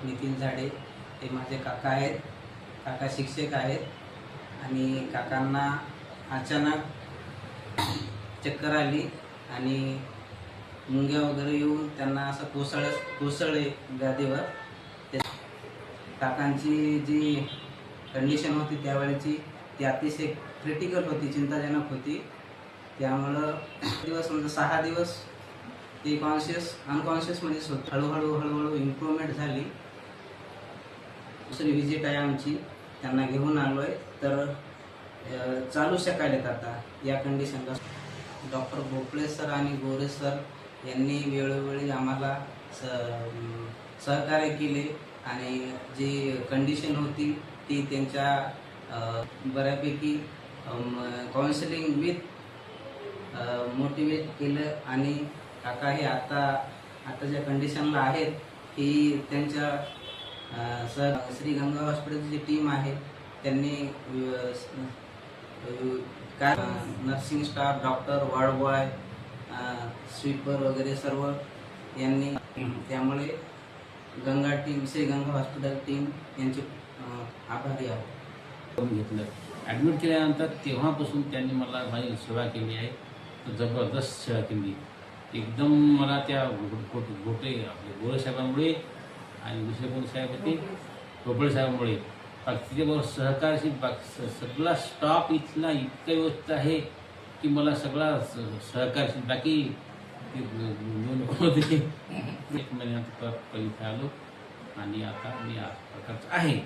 नितीन झाडे हे माझे काका आहेत. काका शिक्षक आहेत आणि काकांना अचानक चक्कर आली आणि मुंग्या वगैरे येऊन त्यांना असं कोसळले गादीवर. काकांची जी कंडिशन होती त्यावेळेची ती अतिशय क्रिटिकल होती, चिंताजनक होती. त्यामुळं दिवस म्हणजे 6 दिवस ते अनकॉन्शियसमध्येच होते. हळूहळू इम्प्रूव्हमेंट झाली. दुसरी विजिट आहे आमची, त्यांना घेऊन आलो आहे. तर चालू शकायलेत आता या कंडिशनला. डॉक्टर भोपळे सर आणि गोरे सर यांनी वेळोवेळी आम्हाला सहकार्य केले आणि जी कंडिशन होती ती त्यांच्या बऱ्यापैकी काउन्सिलिंग विथ मोटिवेट केलं. आणि काका हे आता ज्या कंडिशनला आहेत ही त्यांच्या श्री गंगा हॉस्पिटलची जी टीम आहे त्यांनी काय nursing staff, doctor, ward boy, sweeper वगैरे सर्व यांनी, त्यामुळे Ganga team, Shri Ganga hospital team यांचे आभारी आहोत. घेतलं ॲडमिट केल्यानंतर तेव्हापासून त्यांनी मला माझी सेवा केली आहे. जबरदस्त सेवा केली एकदम. मला त्या गोटे आपले गोरे साहेबांमुळे आणि दुसरे कोण साहेब होते भोपळे साहेबांमुळे तिच्याबरोबर सहकार्याशी सगळा स्टाफ इथला इतका व्यवस्थित आहे की मला सगळा सहकार्याशी बाकी होते. 1 महिन्यात परत इथे आलो आणि आता मी या प्रकारचं आहे.